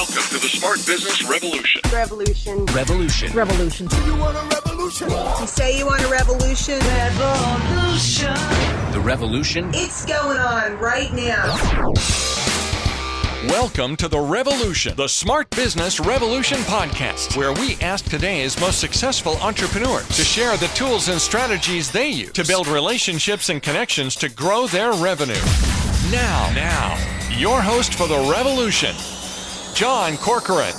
Welcome to the Smart Business Revolution. Revolution. Revolution. Revolution. You want a revolution? You say you want a revolution? Revolution. The revolution. It's going on right now. Welcome to The Revolution, the Smart Business Revolution podcast, where we ask today's most successful entrepreneurs to share the tools and strategies they use to build relationships and connections to grow their revenue. Now, your host for The Revolution, John Corcoran.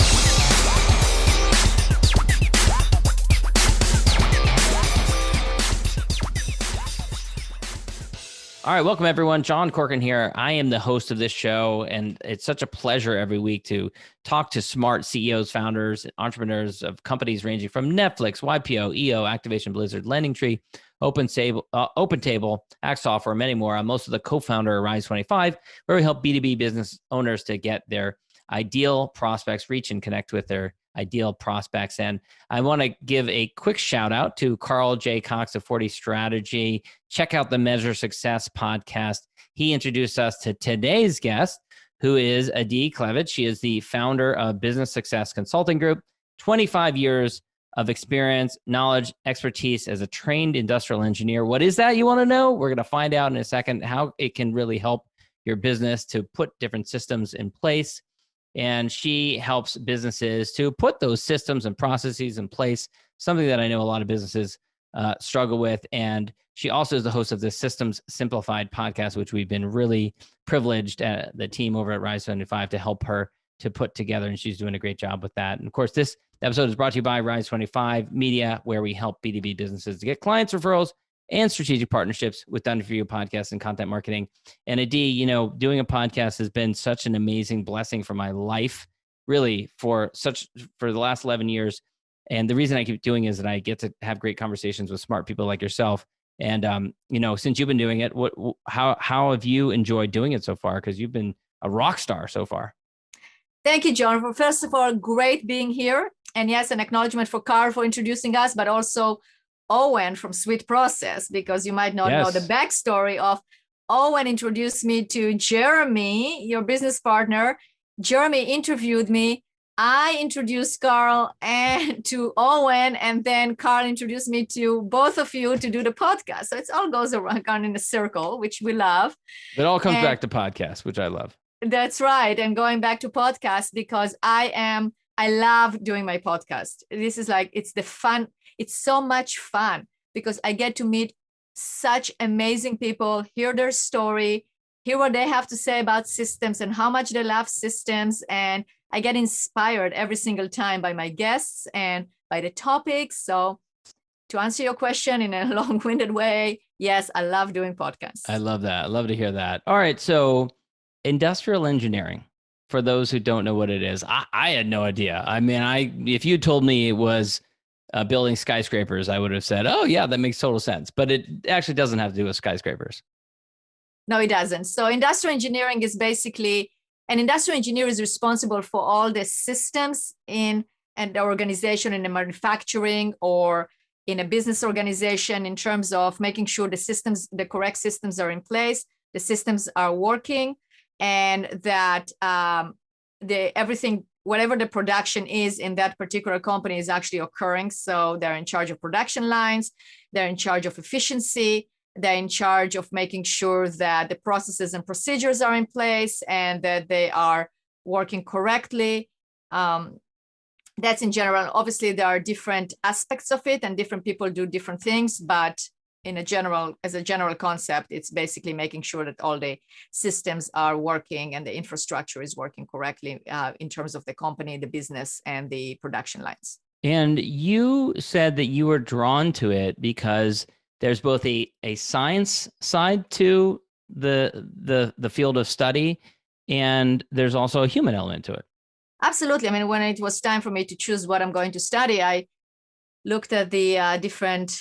All right, welcome everyone. John Corcoran here. I am the host of this show, and it's such a pleasure every week to talk to smart CEOs, founders, entrepreneurs of companies ranging from Netflix, YPO, EO, Activation Blizzard, LendingTree, OpenTable, Act Software, many more. I'm most of the co-founder of Rise 25, where we help B2B business owners to get their ideal prospects, reach and connect with their ideal prospects. And I want to give a quick shout out to Carl J. Cox of 40 Strategy. Check out the Measure Success podcast. He introduced us to today's guest, who is Adi Klevit. She is the founder of Business Success Consulting Group, 25 years of experience, knowledge, expertise as a trained industrial engineer. What is that, you want to know? We're going to find out in a second how it can really help your business to put different systems in place. And she helps businesses to put those systems and processes in place, something that I know a lot of businesses struggle with. And she also is the host of the Systems Simplified Podcast, which we've been really privileged, the team over at Rise 25, to help her to put together. And she's doing a great job with that. And of course, this episode is brought to you by Rise 25 Media, where we help B2B businesses to get clients, referrals, and strategic partnerships with Done For You podcasts and content marketing. And Adi, doing a podcast has been such an amazing blessing for my life, really for the last 11 years. And the reason I keep doing it is that I get to have great conversations with smart people like yourself. And, since you've been doing it, how have you enjoyed doing it so far? Because you've been a rock star so far. Thank you, John. Well, first of all, great being here. And yes, an acknowledgement for Carl for introducing us, but also Owen from Sweet Process, because you might not know the backstory of Owen introduced me to Jeremy, your business partner. Jeremy interviewed me. I introduced Carl and to Owen, and then Carl introduced me to both of you to do the podcast. So it all goes around in a circle, which we love. It all comes back to podcast, which I love. That's right. And going back to podcast, because I love doing my podcast. This is it's so much fun because I get to meet such amazing people, hear their story, hear what they have to say about systems and how much they love systems. And I get inspired every single time by my guests and by the topics. So to answer your question in a long-winded way, yes, I love doing podcasts. I love that. I love to hear that. All right. So industrial engineering, for those who don't know what it is, I had no idea. I mean, if you told me it was building skyscrapers, I would have said, oh yeah, that makes total sense. But it actually doesn't have to do with skyscrapers. No, it doesn't. So industrial engineering is basically, an industrial engineer is responsible for all the systems in an organization, in a manufacturing or in a business organization, in terms of making sure the correct systems are in place, the systems are working, and that everything, whatever the production is in that particular company, is actually occurring. So they're in charge of production lines, they're in charge of efficiency, they're in charge of making sure that the processes and procedures are in place and that they are working correctly. That's in general. Obviously, there are different aspects of it and different people do different things, but as a general concept, it's basically making sure that all the systems are working and the infrastructure is working correctly in terms of the company, the business, and the production lines. And you said that you were drawn to it because there's both a science side to the field of study, and there's also a human element to it. Absolutely. I mean, when it was time for me to choose what I'm going to study, I looked at the different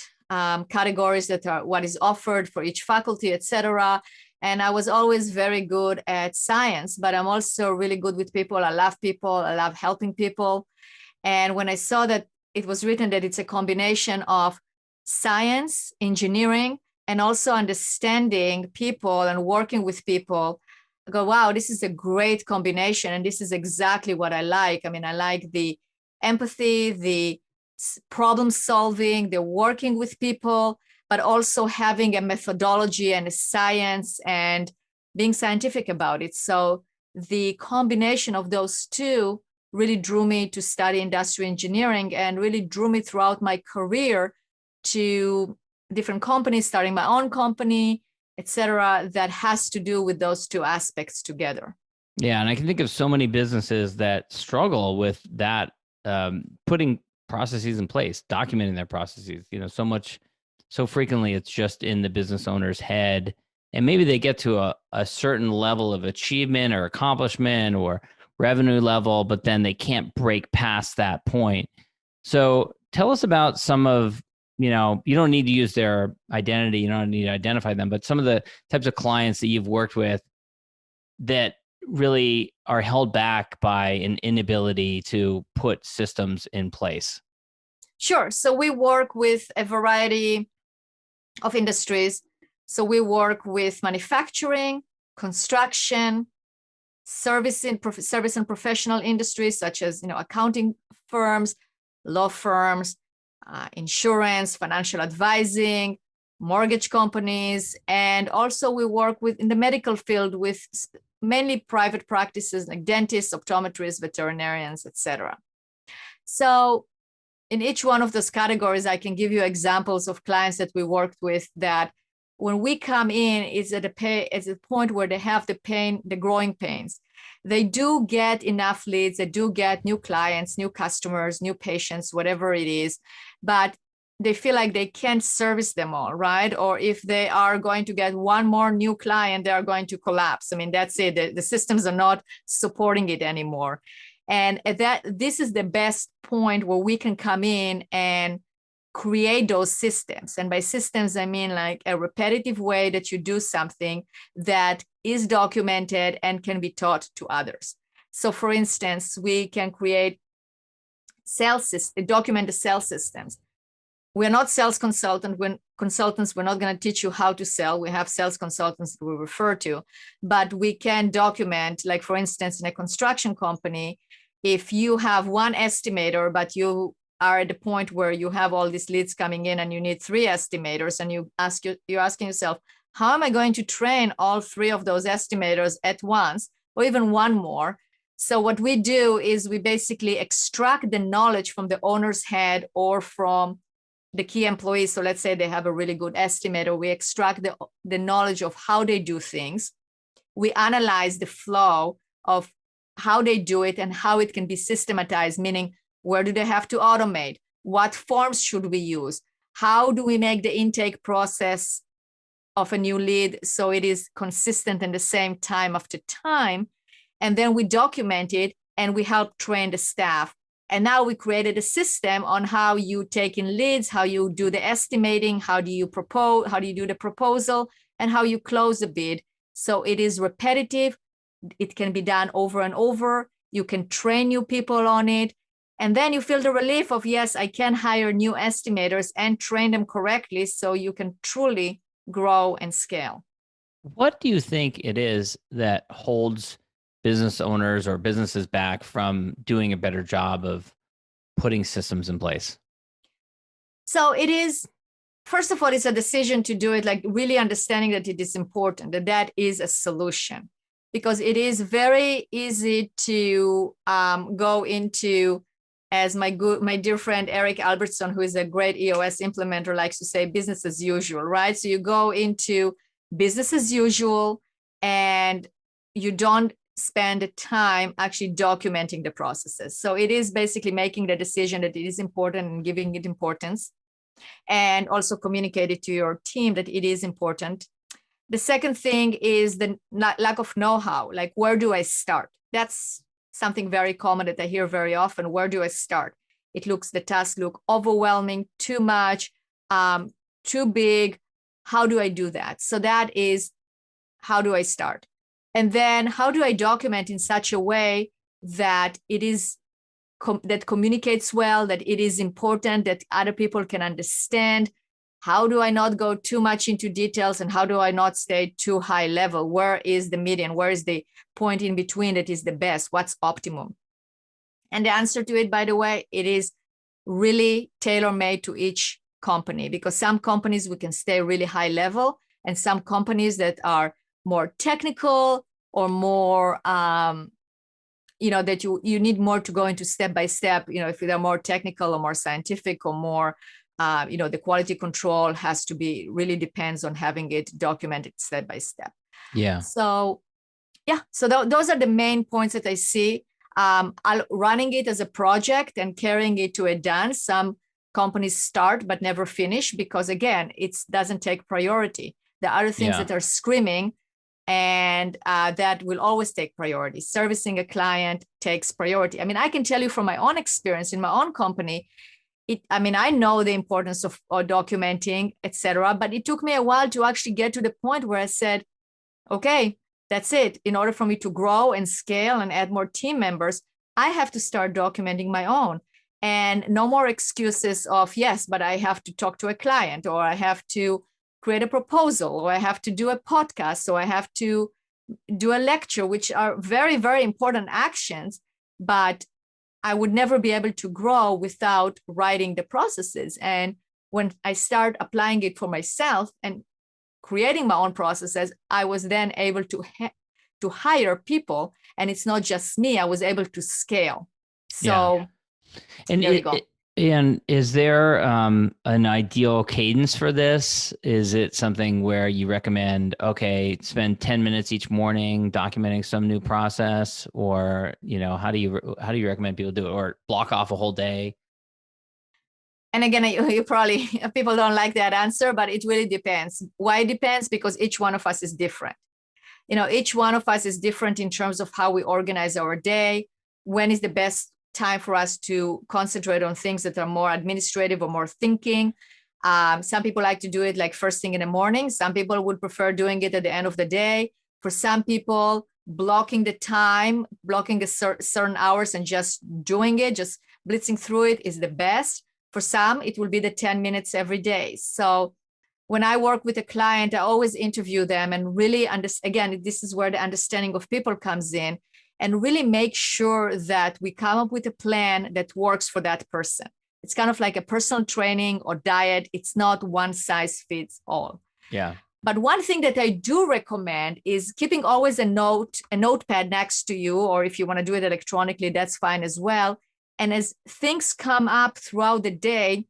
categories that are what is offered for each faculty, etc. And I was always very good at science, but I'm also really good with people. I love people. I love helping people. And when I saw that it was written that it's a combination of science, engineering, and also understanding people and working with people, go, wow, this is a great combination. And this is exactly what I like. I mean, I like the empathy, the problem solving, the working with people, but also having a methodology and a science and being scientific about it. So the combination of those two really drew me to study industrial engineering and really drew me throughout my career to different companies, starting my own company, etc., that has to do with those two aspects together. Yeah, and I can think of so many businesses that struggle with that, putting processes in place, documenting their processes. So frequently it's just in the business owner's head, and maybe they get to a certain level of achievement or accomplishment or revenue level, but then they can't break past that point. So tell us about some of, you don't need to use their identity, you don't need to identify them, but some of the types of clients that you've worked with that really are held back by an inability to put systems in place. Sure. So we work with a variety of industries. So we work with manufacturing, construction, service and professional industries such as accounting firms, law firms, insurance, financial advising, mortgage companies, and also we work in the medical field with mainly private practices like dentists, optometrists, veterinarians, etc. So in each one of those categories, I can give you examples of clients that we worked with that when we come in, it's at a point where they have the growing pains. They do get enough leads, they do get new clients, new customers, new patients, whatever it is, but they feel like they can't service them all, right? Or if they are going to get one more new client, they are going to collapse. I mean, that's it. The systems are not supporting it anymore. And this is the best point where we can come in and create those systems. And by systems, I mean like a repetitive way that you do something that is documented and can be taught to others. So for instance, we can create document the sales systems. We're not sales consultants. We're not going to teach you how to sell. We have sales consultants that we refer to, but we can document, like for instance, in a construction company, if you have one estimator, but you are at the point where you have all these leads coming in and you need 3 estimators, and you're asking yourself, how am I going to train all 3 of those estimators at once, or even one more? So what we do is we basically extract the knowledge from the owner's head or from the key employees. So let's say they have a really good estimator. We extract the knowledge of how they do things. We analyze the flow of how they do it and how it can be systematized, meaning where do they have to automate? What forms should we use? How do we make the intake process of a new lead so it is consistent and the same time after time? And then we document it and we help train the staff. And now we created a system on how you take in leads, how you do the estimating, how do you do the proposal, and how you close the bid. So it is repetitive. It can be done over and over. You can train new people on it. And then you feel the relief of, yes, I can hire new estimators and train them correctly so you can truly grow and scale. What do you think it is that holds business owners or businesses back from doing a better job of putting systems in place? So it is, first of all, it's a decision to do it, like really understanding that it is important, that is a solution, because it is very easy to go into, as my dear friend Eric Albertson, who is a great EOS implementer, likes to say, business as usual, right? So you go into business as usual and you don't spend the time actually documenting the processes. So it is basically making the decision that it is important and giving it importance, and also communicate it to your team that it is important. The second thing is the lack of know-how. Like, where do I start? That's something very common that I hear very often. Where do I start? The tasks look overwhelming, too much, too big. How do I do that? So that is, how do I start? And then how do I document in such a way that it is that communicates well, that it is important, that other people can understand? how do I not go too much into details, and how do I not stay too high level? Where is the median? Where is the point in between that is the best? What's optimum? And the answer to it, by the way, it is really tailor-made to each company, because some companies we can stay really high level, and some companies that are more technical or more that you need more to go into step by step, if they're more technical or more scientific or more the quality control has to be, really depends on having it documented step by step. Yeah. So those are the main points that I see. Running it as a project and carrying it to a done. Some companies start but never finish because, again, it doesn't take priority. There are other things that are screaming, and that will always take priority. Servicing a client takes priority. I mean, I can tell you from my own experience in my own company, I know the importance of documenting, etc. But it took me a while to actually get to the point where I said, okay, that's it. In order for me to grow and scale and add more team members, I have to start documenting my own. And no more excuses of, yes, but I have to talk to a client, or I have to create a proposal, or I have to do a podcast, or I have to do a lecture, which are very, very important actions. But I would never be able to grow without writing the processes. And when I start applying it for myself and creating my own processes, I was then able to hire people, and it's not just me. I was able to scale. So and there you go. And is there an ideal cadence for this? Is it something where you recommend, okay, spend 10 minutes each morning documenting some new process, or how do you recommend people do it, or block off a whole day? And again, you probably, people don't like that answer, but it really depends. Why it depends? Because each one of us is different. Each one of us is different in terms of how we organize our day. When is the best time for us to concentrate on things that are more administrative or more thinking? Some people like to do it like first thing in the morning. Some people would prefer doing it at the end of the day. For some people, blocking the time, blocking the certain hours and just doing it, just blitzing through it is the best. For some, it will be the 10 minutes every day. So when I work with a client, I always interview them and really again, this is where the understanding of people comes in, and really make sure that we come up with a plan that works for that person. It's kind of like a personal training or diet. It's not one size fits all. Yeah. But one thing that I do recommend is keeping always a notepad next to you, or if you want to do it electronically, that's fine as well. And as things come up throughout the day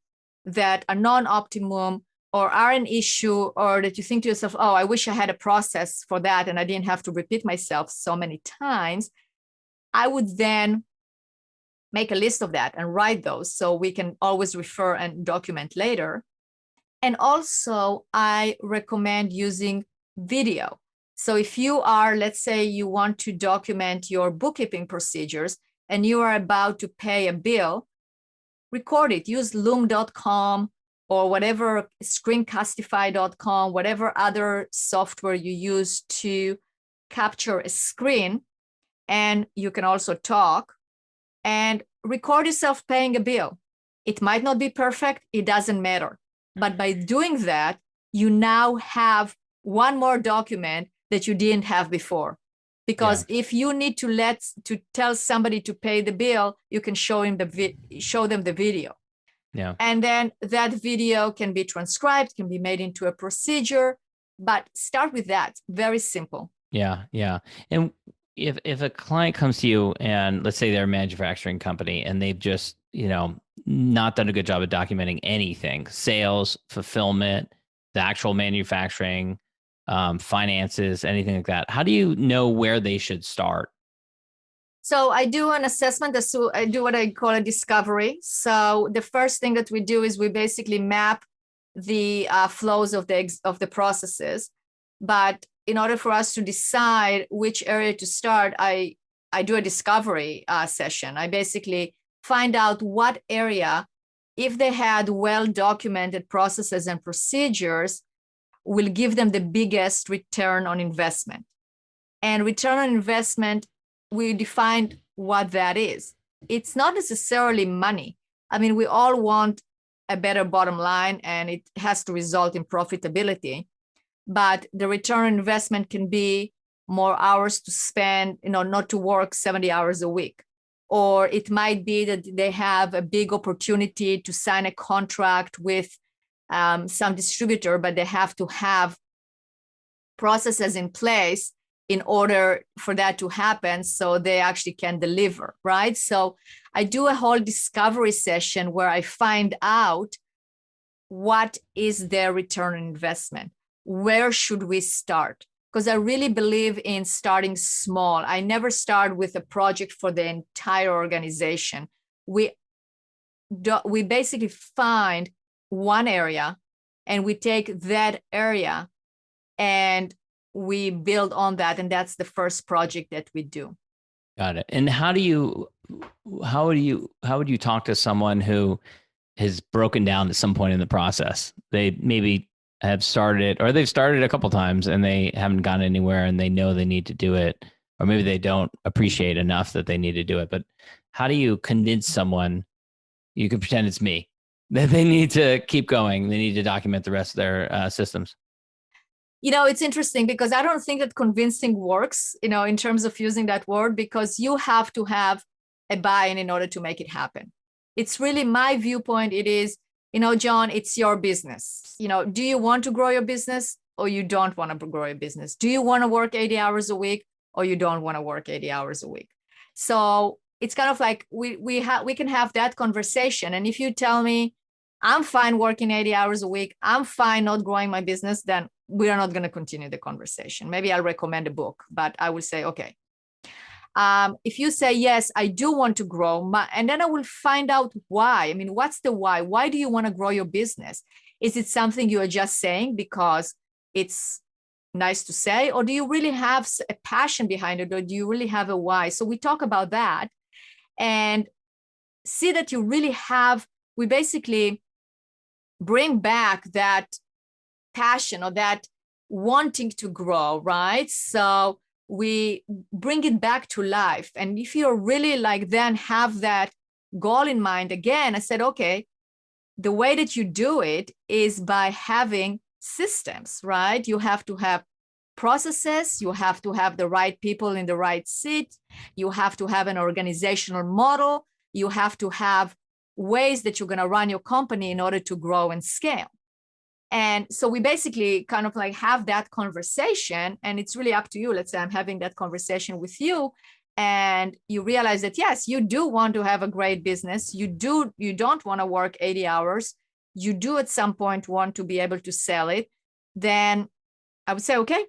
that are non-optimum or are an issue, or that you think to yourself, oh, I wish I had a process for that and I didn't have to repeat myself so many times, I would then make a list of that and write those so we can always refer and document later. And also, I recommend using video. So if you are, let's say you want to document your bookkeeping procedures and you are about to pay a bill, record it. Use loom.com or whatever, screencastify.com, whatever other software you use to capture a screen. And you can also talk and record yourself paying a bill. It might not be perfect. It doesn't matter. But by doing that, you now have one more document that you didn't have before. Because if you need to tell somebody to pay the bill, you can show them the video. Yeah. And then that video can be transcribed, can be made into a procedure, but start with that. Very simple. Yeah. Yeah. And if a client comes to you and let's say they're a manufacturing company and they've just, not done a good job of documenting anything, sales, fulfillment, the actual manufacturing, finances, anything like that, how do you know where they should start? So I do an assessment. I do what I call a discovery. So the first thing that we do is we basically map the flows of the processes. But in order for us to decide which area to start, I do a discovery session. I basically find out what area, if they had well-documented processes and procedures, will give them the biggest return on investment. And return on investment, we defined what that is. It's not necessarily money. I mean, we all want a better bottom line and it has to result in profitability. But the return on investment can be more hours to spend, not to work 70 hours a week. Or it might be that they have a big opportunity to sign a contract with some distributor, but they have to have processes in place in order for that to happen so they actually can deliver, right? So I do a whole discovery session where I find out what is their return on investment. Where should we start? Because I really believe in starting small. I never start with a project for the entire organization. We basically find one area and we take that area and we build on that. And that's the first project that we do. Got it. And how would you talk to someone who has broken down at some point in the process? They maybe have started, or they've started a couple times and they haven't gone anywhere and they know they need to do it, or maybe they don't appreciate enough that they need to do it. But how do you convince someone, you can pretend it's me, that they need to keep going, they need to document the rest of their systems? It's interesting because I don't think that convincing works, in terms of using that word, because you have to have a buy-in in order to make it happen. It's really my viewpoint. It is, John, it's your business. Do you want to grow your business or you don't want to grow your business? Do you want to work 80 hours a week or you don't want to work 80 hours a week? So it's kind of like we can have that conversation. And if you tell me I'm fine working 80 hours a week, I'm fine not growing my business, then we are not going to continue the conversation. Maybe I'll recommend a book, but I will say, okay. If you say, yes, I do want to grow, and then I will find out why. I mean, what's the why? Why do you want to grow your business? Is it something you are just saying because it's nice to say, or do you really have a passion behind it, or do you really have a why? So we talk about that and see that you really have, we basically bring back that passion or that wanting to grow, right? So we bring it back to life. And if you're really then have that goal in mind, again, I said, okay, the way that you do it is by having systems, right? You have to have processes, you have to have the right people in the right seat, you have to have an organizational model, you have to have ways that you're going to run your company in order to grow and scale. And so we basically kind of have that conversation, and it's really up to you. Let's say I'm having that conversation with you and you realize that, yes, you do want to have a great business. You don't want to work 80 hours. You do at some point want to be able to sell it. Then I would say, okay,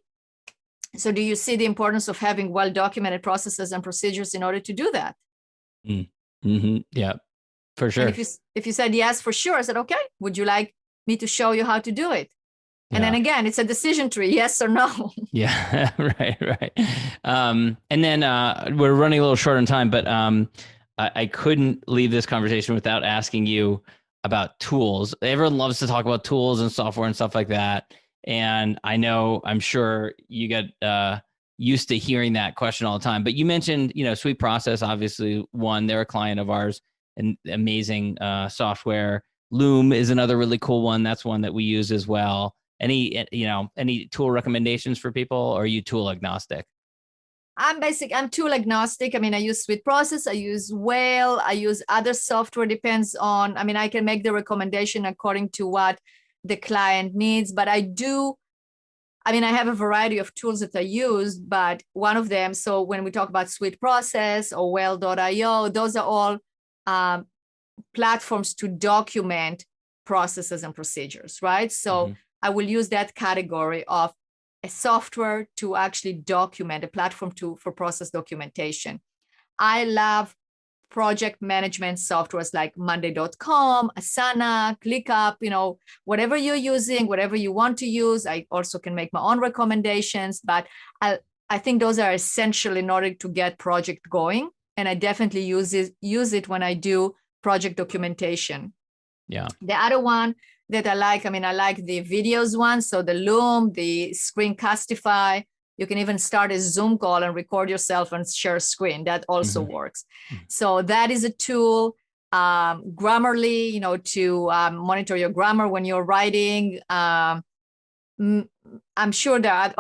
so do you see the importance of having well-documented processes and procedures in order to do that? Mm-hmm. Yeah, for sure. And if you said yes, for sure, I said, okay, would you like me to show you how to do it? And then again, it's a decision tree, yes or no. Yeah, right. And then we're running a little short on time, but I couldn't leave this conversation without asking you about tools. Everyone loves to talk about tools and software and stuff like that. And I'm sure you get used to hearing that question all the time. But you mentioned, Sweet Process, obviously one, they're a client of ours, and amazing software. Loom is another really cool one. That's one that we use as well. Any tool recommendations for people, or are you tool agnostic? I'm tool agnostic. I mean, I use Sweet Process, I use Whale, I use other software, depends on, I can make the recommendation according to what the client needs, but I have a variety of tools that I use, but one of them, so when we talk about Sweet Process or Whale.io, those are all platforms to document processes and procedures, right? So I will use that category of a software to actually document, a platform for process documentation. I love project management softwares like Monday.com, Asana, ClickUp, whatever you're using, whatever you want to use. I also can make my own recommendations, but I think those are essential in order to get project going. And I definitely use it when I do project documentation. Yeah. The other one that I like the videos one. So the Loom, the Screencastify, you can even start a Zoom call and record yourself and share a screen. That also works. So that is a tool. Grammarly, to monitor your grammar when you're writing. I'm sure that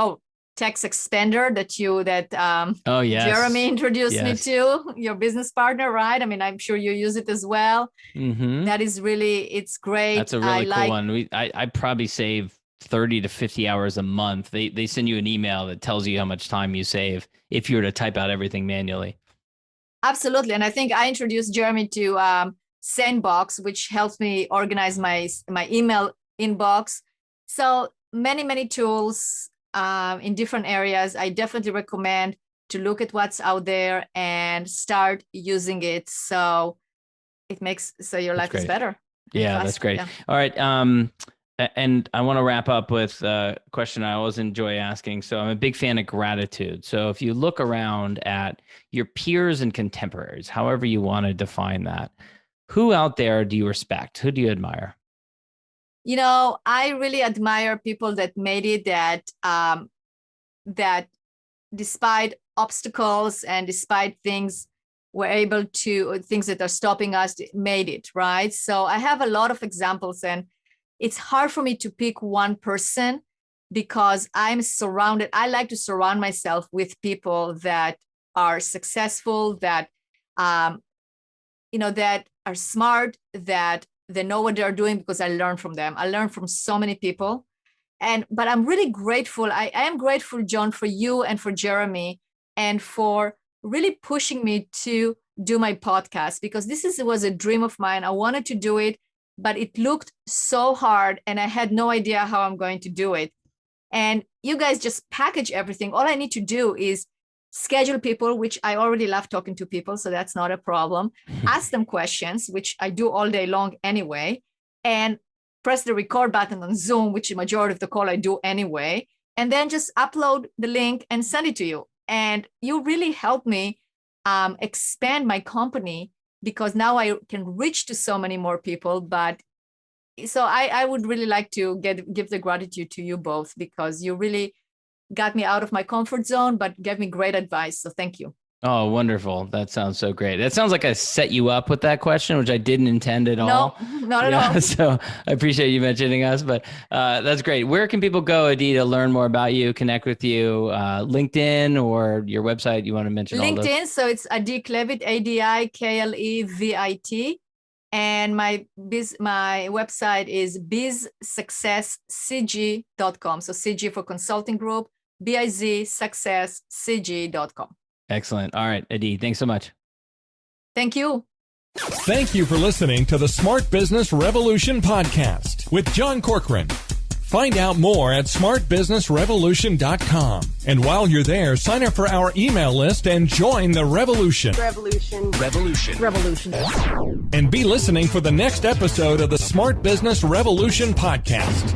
text expander Oh, yes. Jeremy introduced me Yes. to, your business partner, right? I mean, I'm sure you use it as well. Mm-hmm. That is really, it's great. That's a really cool one. I probably save 30 to 50 hours a month. They send you an email that tells you how much time you save if you were to type out everything manually. Absolutely. And I think I introduced Jeremy to Sandbox, which helps me organize my email inbox. So many Mm-hmm. tools in different areas. I definitely recommend to look at what's out there and start using it. So it makes your life is better. Yeah, that's great. Yeah. All right. And I want to wrap up with a question I always enjoy asking. So I'm a big fan of gratitude. So if you look around at your peers and contemporaries, however you want to define that, who out there do you respect? Who do you admire? I really admire people that made it, that despite obstacles and despite things that are stopping us, made it, right? So I have a lot of examples, and it's hard for me to pick one person because I like to surround myself with people that are successful, that, that are smart, that they know what they're doing, because I learn from them. I learn from so many people. But I'm really grateful. I am grateful, John, for you and for Jeremy, and for really pushing me to do my podcast, because this was a dream of mine. I wanted to do it, but it looked so hard and I had no idea how I'm going to do it. And you guys just package everything. All I need to do is schedule people, which I already love talking to people, so that's not a problem. Ask them questions, which I do all day long anyway, and press the record button on Zoom, which the majority of the call I do anyway, and then just upload the link and send it to you. And you really helped me expand my company, because now I can reach to so many more people. But so I would really like to give the gratitude to you both, because you really got me out of my comfort zone, but gave me great advice. So thank you. Oh, wonderful. That sounds so great. That sounds like I set you up with that question, which I didn't intend at all. No, not at all. So I appreciate you mentioning us, but that's great. Where can people go, Adi, to learn more about you, connect with you? LinkedIn or your website? You want to mention all those? LinkedIn. So it's Adi Klevit, ADIKLEVIT. And my website is bizsuccesscg.com. So CG for consulting group, bizsuccesscg.com. Excellent. All right, Adi, thanks so much. Thank you. Thank you for listening to the Smart Business Revolution podcast with John Corcoran. Find out more at smartbusinessrevolution.com. And while you're there, sign up for our email list and join the revolution. Revolution. And be listening for the next episode of the Smart Business Revolution podcast.